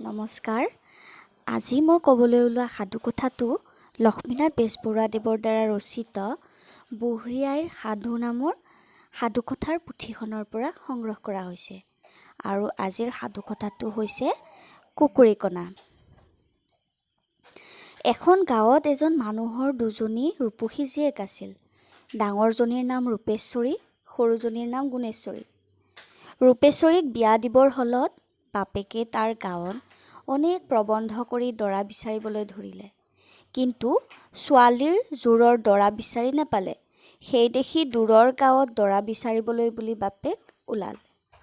নমস্কাৰ। আজি মই ক'বলৈ ওলোৱা সাধুকথাটো লক্ষ্মীনাথ বেজবৰুৱাদেৱৰ দ্বাৰা ৰচিত বুঢ়ী আইৰ সাধু নামৰ সাধুকথাৰ পুথিখনৰ পৰা সংগ্ৰহ কৰা হৈছে। আৰু আজিৰ সাধুকথাটো হৈছে কুকুৰীকণা। এখন গাঁৱত এজন মানুহৰ দুজনী ৰূপসী জীয়েক আছিল। ডাঙৰজনীৰ নাম ৰূপেশ্বৰী, সৰুজনীৰ নাম গুণেশ্বৰী। ৰূপেশ্বৰীক বিয়া দিবৰ হলত বাপেকে তাৰ গাঁৱত অনেক প্ৰবন্ধ কৰি দৰা বিচাৰিবলৈ ধৰিলে, কিন্তু ছোৱালীৰ জোৰৰ দৰা বিচাৰি নাপালে। সেই দেখি দূৰৰ গাঁৱত দৰা বিচাৰিবলৈ বুলি বাপেক ওলাল।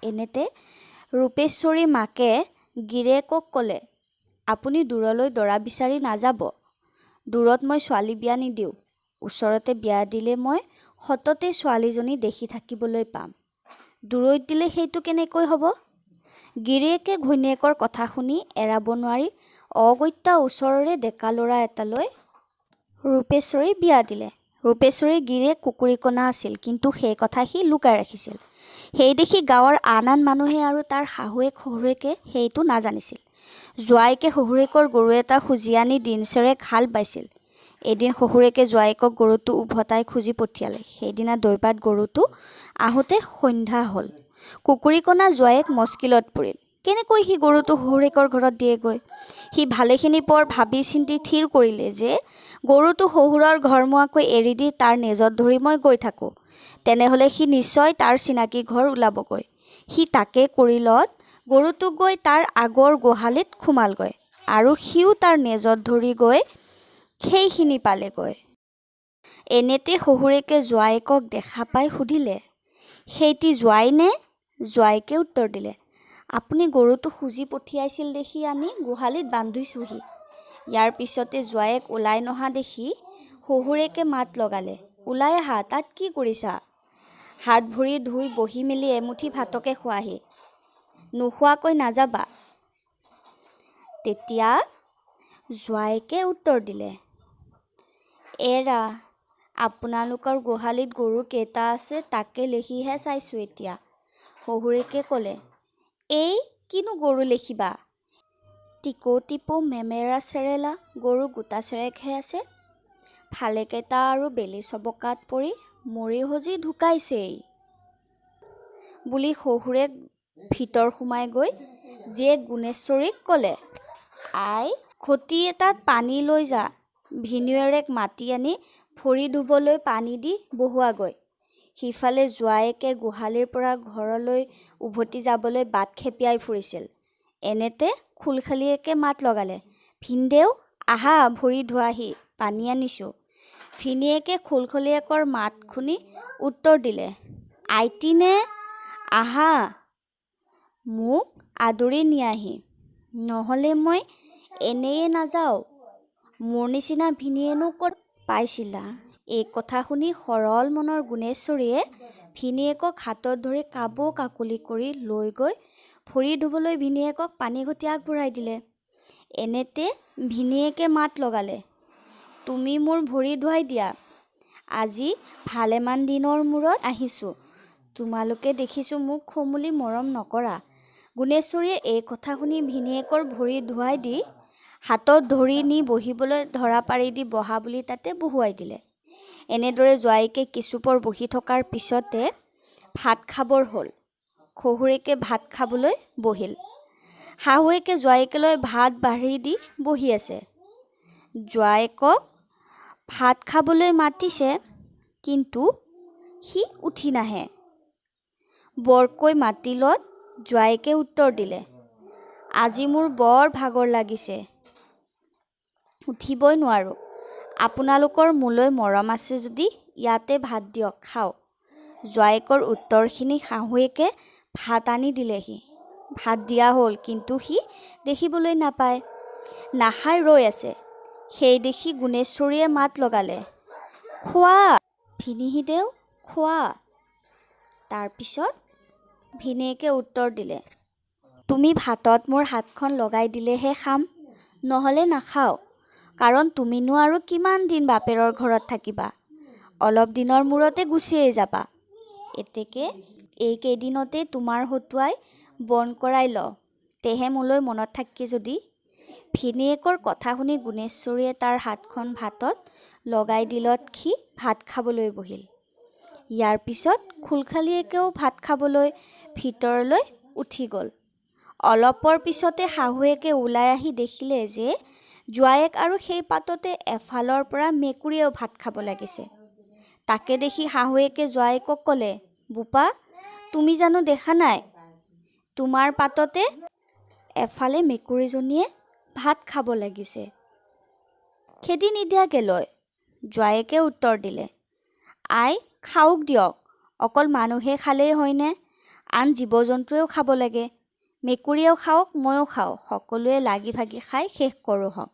এনেতে ৰূপেশ্বৰী মাকে গিৰিয়েকক ক'লে, আপুনি দূৰলৈ দৰা বিচাৰি নাযাব। দূৰত মই ছোৱালী বিয়া নিদিওঁ। ওচৰতে বিয়া দিলে মই সততে ছোৱালীজনী দেখি থাকিবলৈ পাম। দূৰৈত দিলে সেইটো কেনেকৈ হ'ব? গিৰিয়েকে ঘৈণীয়েকৰ কথা শুনি এৰাব নোৱাৰি অগত্যা ওচৰৰে ডেকা ল'ৰা এটালৈ ৰূপেশ্বৰী বিয়া দিলে। ৰূপেশ্বৰীৰ গিৰিয়েক কুকুৰীকণা আছিল, কিন্তু সেই কথা সি লুকাই ৰাখিছিল। সেই দেখি গাঁৱৰ আন মানুহে আৰু তাৰ শাহুৱেক শহুৰেকে সেইটো নাজানিছিল। জোৱাইকে শহুৰেকৰ গৰু এটা খুজি আনি দিনচেৰেক হাল বাইছিল। এদিন শহুৰেকে জোৱাইকক গৰুটো উভতাই খুজি পঠিয়ালে। সেইদিনা দৈবাত গৰুটো আহোঁতে সন্ধ্যা হ'ল। কুকুৰীকণা জোৱাইক মস্কিলত পৰিল। কেনেকৈ সি গৰুটো শহুৰেকৰ ঘৰত দিয়েগৈ? সি ভালেখিনি পৰ ভাবি চিন্তি থিৰ কৰিলে যে গৰুটো শহুৰৰ ঘৰমুৱাকৈ এৰি দি তাৰ নেজত ধৰি মই গৈ থাকোঁ, তেনেহ'লে সি নিশ্চয় তাৰ চিনাকি ঘৰ ওলাবগৈ। সি তাকে কৰিলত গৰুটো গৈ তাৰ আগৰ গোহালিত সোমালগৈ, আৰু সিও তাৰ নেজত ধৰি গৈ সেইখিনি পালেগৈ। এনেতে শহুৰেকে জোৱাইকক দেখা পাই সুধিলে, সেইটি জোৱাই নে? জোৱাইকে উত্তৰ দিলে, আপুনি গৰুটো খুজি পঠিয়াইছিল দেখি আনি গোহালিত বান্ধিছোঁহি। ইয়াৰ পিছতে জোৱাইক ওলাই নহা দেখি শহুৰেকে মাত লগালে, ওলাই আহা, তাত কি কৰিছা? হাত ভৰি ধুই বহি মেলি এমুঠি ভাতকে খোৱাহি, নোখোৱাকৈ নাযাবা। তেতিয়া জোৱাইকে উত্তৰ দিলে, এৰা, আপোনালোকৰ গোহালিত গৰু কেইটা আছে তাকে লেখিহে চাইছোঁ এতিয়া। শহুৰেকে ক'লে, এই কিনো গৰু লেখিবা? টিকৌ টিপৌ মেমেৰা চেৰেলা গৰু গোটা চেৰেকহে আছে। ভালেকেইটা আৰু বেলি চবকাত পৰি মৰি হজি ঢুকাইছেই। বুলি শহুৰেক ভিতৰ সোমাই গৈ জীয়েক গুণেশ্বৰীক ক'লে, আই, ঘটি এটাত পানী লৈ যা, ভিনীহিয়েৰক মাতি আনি ভৰি ধুবলৈ পানী দি বহুৱাগৈ। সিফালে জোৱাইকে গোহালিৰ পৰা ঘৰলৈ উভতি যাবলৈ বাট খেপিয়াই ফুৰিছিল। এনেতে খুলখালীয়েকে মাত লগালে, ভিনদেউ আহা, ভৰি ধোৱাহি, পানী আনিছোঁ। ভিনীহিয়েকে খুলখলীয়েকৰ মাত শুনি উত্তৰ দিলে, আইটি নে? আহা, মোক আদৰি নিয়াহি, নহ'লে মই এনেয়ে নাযাওঁ। মোৰ নিচিনা ভিনীহিয়েনো ক'ত পাইছিলা? এই কথা শুনি সৰল মনৰ গুণেশ্বৰীয়ে ভিনীহিয়েকক হাতত ধৰি কাবৌ কাকলি কৰি লৈ গৈ ভৰি ধুবলৈ ভিনীহিয়েকক পানী ঘটি আগবঢ়াই দিলে। এনেতে ভিনীহিয়েকে মাত লগালে, তুমি মোৰ ভৰি ধুৱাই দিয়া। আজি ভালেমান দিনৰ মূৰত আহিছোঁ, তোমালোকে দেখিছোঁ মোক সমূলি মৰম নকৰা। গুণেশ্বৰীয়ে এই কথা শুনি ভিনীহিয়েকৰ ভৰি ধুৱাই দি হাতত ধৰি নি বহিবলৈ ধৰা পাৰি দি বহা বুলি তাতে বহুৱাই দিলে। এনেদৰে জোৱাইকে কিছুপৰ বহি থকাৰ পিছতে ভাত খাবৰ হ'ল। শহুৰেকে ভাত খাবলৈ বহিল। শাহুৱেকে জোৱাইকলৈ ভাত বাঢ়ি দি বহি আছে। জোৱাইকক ভাত খাবলৈ মাতিছে, কিন্তু সি উঠি নাহে। বৰকৈ মাতিলত জোৱাইকে উত্তৰ দিলে, আজি মোৰ বৰ ভাগৰ লাগিছে, উঠিবই নোৱাৰোঁ। আপোনালোকৰ মোলৈ মৰম আছে যদি ইয়াতে ভাত দিয়ক, খাওঁ। জোৱাইকৰ উত্তৰখিনি শাহুৱেকে ভাত আনি দিলেহি। ভাত দিয়া হ'ল, কিন্তু সি দেখিবলৈ নাপায়, নাখাই ৰৈ আছে। সেই দেখি গুণেশ্বৰীয়ে মাত লগালে, খোৱা ভিনীহিদেউ, খোৱা। তাৰপিছত ভিনীহিয়েকে উত্তৰ দিলে, তুমি ভাতত মোৰ হাতখন লগাই দিলেহে খাম, নহ'লে নাখাওঁ। কাৰণ তুমিনো আৰু কিমান দিন বাপেৰৰ ঘৰত থাকিবা? অলপ দিনৰ মূৰতে গুচিয়েই যাবা। এতেকে এইকেইদিনতে তোমাৰ হতুৱাই বন কৰাই ল, তেহে মোলৈ মনত থাকি যদি। ভিনীয়েকৰ কথা শুনি গুণেশ্বৰীয়ে তাৰ হাতখন ভাতত লগাই দিলত সি ভাত খাবলৈ বহিল। ইয়াৰ পিছত খুলখালীয়েকেও ভাত খাবলৈ ভিতৰলৈ উঠি গ'ল। অলপৰ পিছতে শাহুৱেকে ওলাই আহি দেখিলে যে জোৱায়েক আৰু সেই পাততে এফালৰ পৰা মেকুৰীয়েও ভাত খাব লাগিছে। তাকে দেখি শাহুৱেকে জোৱায়েকক ক'লে, বোপা, তুমি জানো দেখা নাই? তোমাৰ পাততে এফালে মেকুৰীজনীয়ে ভাত খাব লাগিছে। খেদি নিদিয়াকে লয়। জোৱায়েকে উত্তৰ দিলে, আই, খাওক দিয়ক। অকল মানুহে খালেই হয়নে? আন জীৱ জন্তুৱেও খাব লাগে। মেকুৰীয়েও খাওক, ময়ো খাওঁ। সকলোৱে লাগি ভাগি খাই শেষ কৰোঁ হওক।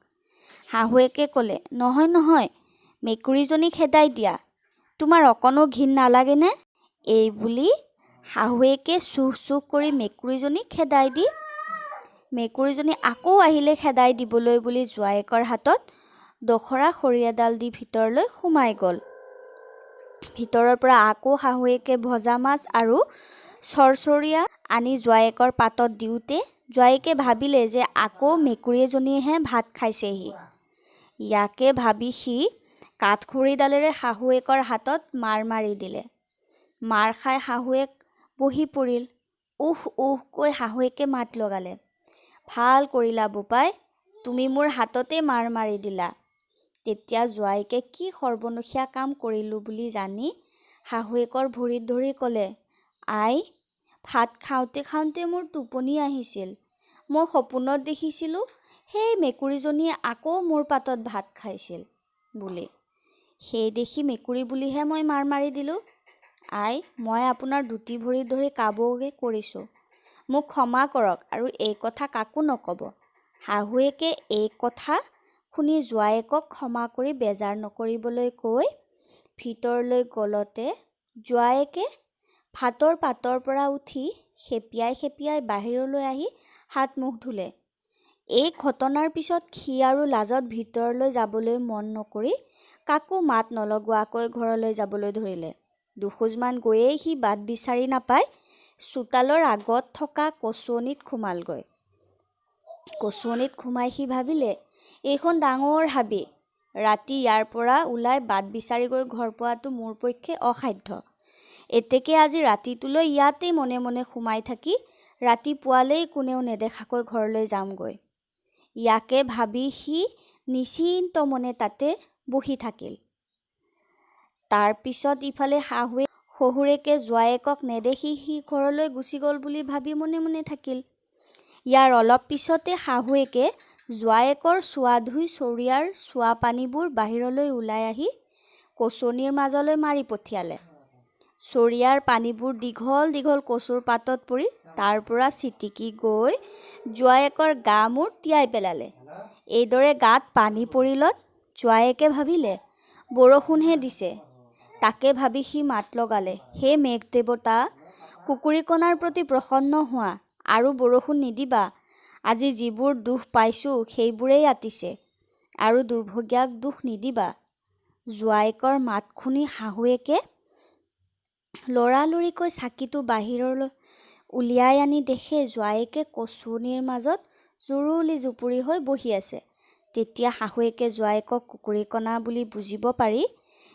শাহুৱেকে ক'লে, নহয় নহয়, মেকুৰীজনী খেদাই দিয়া। তোমাৰ অকণো ঘিণ নালাগেনে? এই বুলি শাহুৱেকে চুহ চুহ কৰি মেকুৰীজনী খেদাই দি মেকুৰীজনী আকৌ আহিলে খেদাই দিবলৈ বুলি জোৱায়েকৰ হাতত দখৰা খৰি এডাল দি ভিতৰলৈ সোমাই গ'ল। ভিতৰৰ পৰা আকৌ শাহুৱেকে ভজা মাছ আৰু চৰচৰীয়া আনি জোৱায়েকৰ পাতত দিওঁতে জোৱায়েকে ভাবিলে যে আকৌ মেকুৰীজনীয়েহে ভাত খাইছেহি। ইয়াকে ভাবি সি কাঠখৰিডালেৰে শাহুৱেকৰ হাতত মাৰ মাৰি দিলে। মাৰ খাই শাহুৱেক বহি পৰিল। উহ উহ কৈ শাহুৱেকে মাত লগালে, ভাল কৰিলা বোপাই, তুমি মোৰ হাততে মাৰ মাৰি দিলা। তেতিয়া জোৱায়েকে কি সৰ্বনশীয়া কাম কৰিলোঁ বুলি জানি শাহুৱেকৰ ভৰিত ধৰি ক'লে, আই, ভাত খাওঁতে খাওঁতে মোৰ টোপনি আহিছিল। মই সপোনত দেখিছিলোঁ সেই মেকুৰীজনীয়ে আকৌ মোৰ পাতত ভাত খাইছিল বুলি। সেই দেখি মেকুৰী বুলিহে মই মাৰ মাৰি দিলোঁ। আই, মই আপোনাৰ দুটি ভৰিত ধৰি কাবৌকে কৰিছোঁ। মোক ক্ষমা কৰক আৰু এই কথা কাকো নক'ব। শাহুৱেকে এই কথা শুনি জোৱায়েকক ক্ষমা কৰি বেজাৰ নকৰিবলৈ কৈ ভিতৰলৈ গ'লতে জোৱায়েকে ভাতৰ পাতৰ পৰা উঠি খেপিয়াই খেপিয়াই বাহিৰলৈ আহি হাত মুখ ধুলে। এই ঘটনাৰ পিছত সি আৰু লাজত ভিতৰলৈ যাবলৈ মন নকৰি কাকো মাত নলগোৱাকৈ ঘৰলৈ যাবলৈ ধৰিলে। দুখোজমান গৈয়েই সি বাট বিচাৰি নাপাই চোতালৰ আগত থকা কচুৱনিত সোমালগৈ। কচুৱনিত সোমাই সি ভাবিলে, এইখন ডাঙৰ হাবি। ৰাতি ইয়াৰ পৰা ওলাই বাট বিচাৰি গৈ ঘৰ পোৱাটো মোৰ পক্ষে অসাধ্য। এতেকে আজি ৰাতিটোলৈ ইয়াতেই মনে মনে সোমাই থাকি ৰাতি পুৱালেই কোনেও নেদেখাকৈ ঘৰলৈ যামগৈ। ইয়াকে ভাবি সি নিশ্চিন্ত মনে তাতে বহি থাকিল। তাৰ পিছত ইফালে শাহুৱে শহুৰেকে জোৱায়েকক নেদেখি সি ঘৰলৈ গুচি গ'ল বুলি ভাবি মনে মনে থাকিল। ইয়াৰ অলপ পিছতে শাহুৱেকে জোৱায়েকৰ চোৱা ধুই চৰিয়াৰ চোৱা পানীবোৰ বাহিৰলৈ ওলাই আহি কচুৱনিৰ মাজলৈ মাৰি পঠিয়ালে। চৰিয়াৰ পানীবোৰ দীঘল দীঘল কচুৰ পাতত পৰি তাৰ পৰা ছিটিকি গৈ জোৱায়েকৰ গা মূৰ তিয়াই পেলালে। এইদৰে গাত পানী পৰিলত জোৱায়েকে ভাবিলে, বৰষুণহে দিছে। তাকে ভাবি সি মাত লগালে, হে মেঘ দেৱতা, কুকুৰীকণাৰ প্ৰতি প্ৰসন্ন হোৱা আৰু বৰষুণ নিদিবা। আজি যিবোৰ দুখ পাইছোঁ সেইবোৰেই আতিছে আৰু দুৰ্ভগীয়াক দুখ নিদিবা। জোৱায়েকৰ মাত শুনি শাহুৱেকে লৰালৰিকৈ চাকিটো বাহিৰলৈ উলিয়াই আনি দেখে জোৱায়েকে কচুৱনিৰ মাজত জুৰুলি জুপুৰি হৈ বহি আছে। তেতিয়া শাহুৱেকে জোৱায়েকক কুকুৰীকণা বুলি বুজিব পাৰি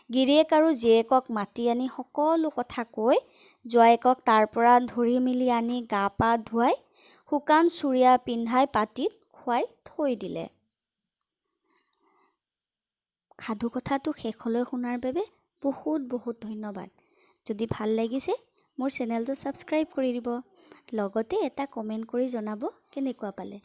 গিৰিয়েক আৰু জীয়েকক মাতি আনি সকলো কথা কৈ জোৱায়েকক তাৰ পৰা ধৰি মেলি আনি গা পা ধুৱাই শুকান চুৰিয়া পিন্ধাই পাটিত খুৱাই থৈ দিলে। সাধু কথাটো শেষলৈ শুনাৰ বাবে বহুত বহুত ধন্যবাদ। যদি ভাল লাগিছে মোৰ চেনেলটো ছাবস্ক্ৰাইব কৰি দিব। লগতে এটা কমেণ্ট কৰি জনাব কেনেকুৱা পালে।